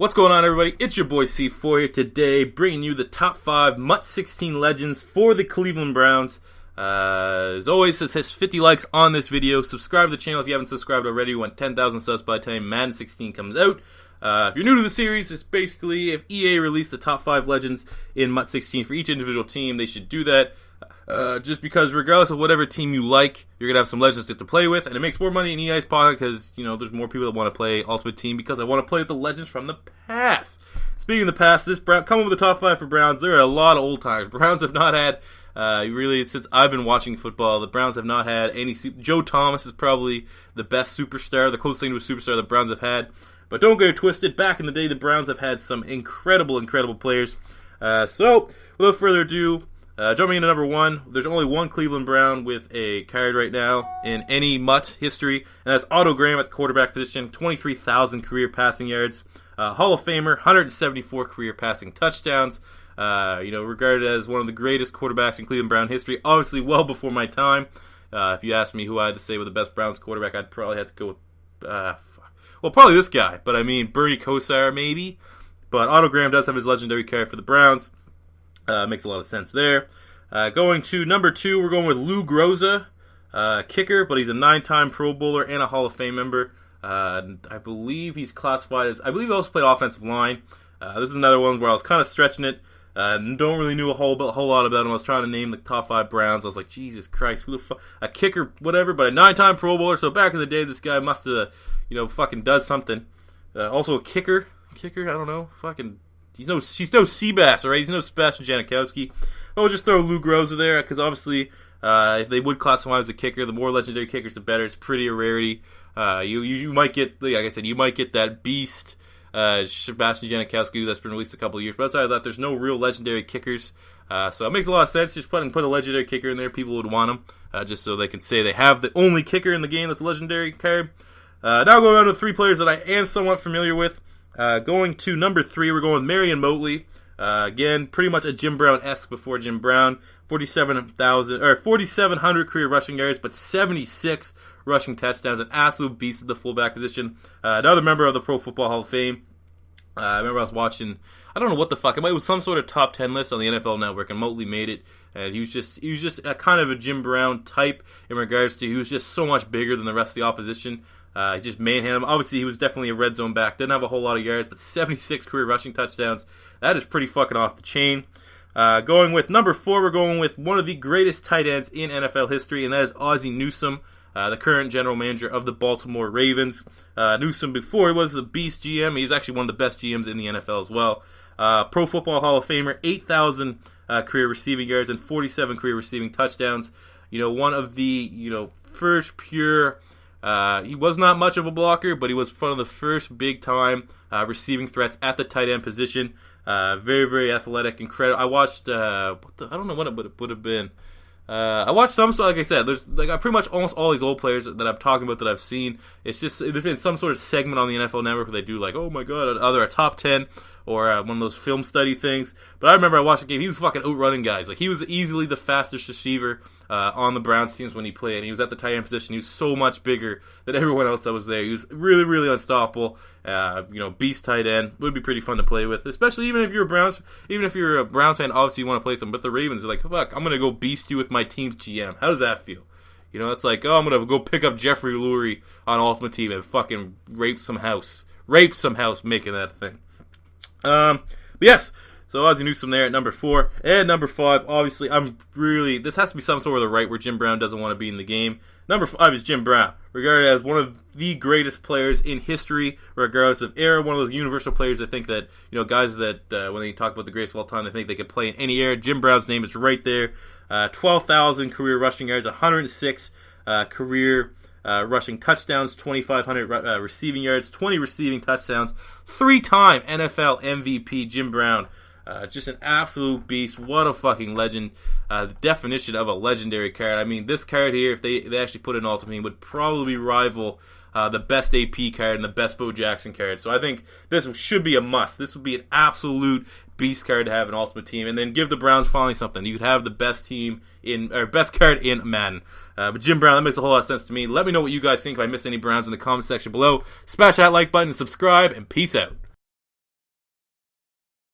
What's going on, everybody? It's your boy C4 here today, bringing you the top 5 MUT 16 legends for the Cleveland Browns. As always, it says 50 likes on this video. Subscribe to the channel if you haven't subscribed already. We want 10,000 subs by the time Madden 16 comes out. If you're new to the series, it's basically if EA released the top 5 legends in MUT 16 for each individual team, they should do that. Just because regardless of whatever team you like, you're going to have some legends to play with, and it makes more money in EA's pocket because, you know, there's more people that want to play Ultimate Team because I want to play with the legends from the past. Speaking of the past, coming with the top 5 for Browns, there are a lot of old timers. Browns have not had, really, since I've been watching football, the Browns have not had any. Joe Thomas is probably the best superstar, the closest thing to a superstar the Browns have had. But don't get it twisted, back in the day, the Browns have had some incredible players. So, without further ado, jumping into number 1, there's only one Cleveland Brown with a card right now in any MUT history, and that's Otto Graham at the quarterback position, 23,000 career passing yards, Hall of Famer, 174 career passing touchdowns, regarded as one of the greatest quarterbacks in Cleveland Brown history, obviously well before my time. If you asked me who I had to say was the best Browns quarterback, I'd probably have to go with, probably this guy, but I mean, Bernie Kosar maybe, but Otto Graham does have his legendary card for the Browns. Makes a lot of sense there. Going to number 2, we're going with Lou Graza, kicker, but he's a 9-time Pro Bowler and a Hall of Fame member. I believe he's classified as, I believe he also played offensive line. This is another one where I was kind of stretching it. Don't really knew a whole lot about him. I was trying to name the top 5 Browns. I was like, Jesus Christ, who the fuck? A kicker, whatever, but a 9-time Pro Bowler. So back in the day, this guy must have, fucking does something. Also a kicker, I don't know, fucking. He's no Seabass, alright? He's no Sebastian Janikowski. We'll just throw Lou Groza there, because obviously, if they would classify him as a kicker, the more legendary kickers, the better. It's pretty a rarity. You might get, like I said, you might get that beast, Sebastian Janikowski, that's been released a couple of years. But outside of that, there's no real legendary kickers. So it makes a lot of sense. Just put a legendary kicker in there. People would want him, just so they can say they have the only kicker in the game that's a legendary card. Now going on to 3 players that I am somewhat familiar with. Going to number 3, we're going with Marion Motley. Again, pretty much a Jim Brown-esque before Jim Brown. 4,700 career rushing yards, but 76 rushing touchdowns. An absolute beast at the fullback position. Another member of the Pro Football Hall of Fame. I remember I was watching, I don't know what the fuck, it was some sort of top 10 list on the NFL Network, and Motley made it. And he was just a kind of a Jim Brown type in regards to he was just so much bigger than the rest of the opposition. He just manhandled him. Obviously, he was definitely a red zone back. Didn't have a whole lot of yards, but 76 career rushing touchdowns. That is pretty fucking off the chain. Going with number 4, we're going with one of the greatest tight ends in NFL history, and that is Ozzie Newsome, the current general manager of the Baltimore Ravens. Newsome, before he was the beast GM, he's actually one of the best GMs in the NFL as well. Pro Football Hall of Famer, 8,000 career receiving yards and 47 career receiving touchdowns. One of the, first pure... he was not much of a blocker, but he was one of the first big-time receiving threats at the tight end position. Very, very athletic, incredible. I watched, I don't know what it would have been. I watched some, like I said, there's pretty much almost all these old players that I'm talking about that I've seen. It's just, there's been some sort of segment on the NFL Network where they do like, oh my god, either a top 10 or one of those film study things. But I remember I watched the game, he was fucking outrunning guys. Like, he was easily the fastest receiver on the Browns teams when he played. And he was at the tight end position. He was so much bigger than everyone else that was there. He was really, really unstoppable. Beast tight end. Would be pretty fun to play with, especially even if you're a Browns fan. Obviously, you want to play with them. But the Ravens are like, fuck, I'm gonna go beast you with my team's GM. How does that feel? That's like, oh, I'm gonna go pick up Jeffrey Lurie on Ultimate Team and fucking rape some house, making that thing. But yes. So Ozzie Newsome there at number 4. And number 5, obviously, this has to be some sort of the right where Jim Brown doesn't want to be in the game. Number 5 is Jim Brown, regarded as one of the greatest players in history, regardless of era, one of those universal players. I think that, guys that, when they talk about the greatest of all time, they think they can play in any era. Jim Brown's name is right there. 12,000 career rushing yards, 106 career rushing touchdowns, 2,500 receiving yards, 20 receiving touchdowns, 3-time NFL MVP Jim Brown. Just an absolute beast. What a fucking legend. The definition of a legendary card. I mean, this card here, if they actually put it in Ultimate Team, would probably rival the best AP card and the best Bo Jackson card. So I think this should be a must. This would be an absolute beast card to have in Ultimate Team, and then give the Browns finally something. You could have the best best card in Madden. But Jim Brown, that makes a whole lot of sense to me. Let me know what you guys think. If I missed any Browns in the comment section below, smash that like button and subscribe, and peace out.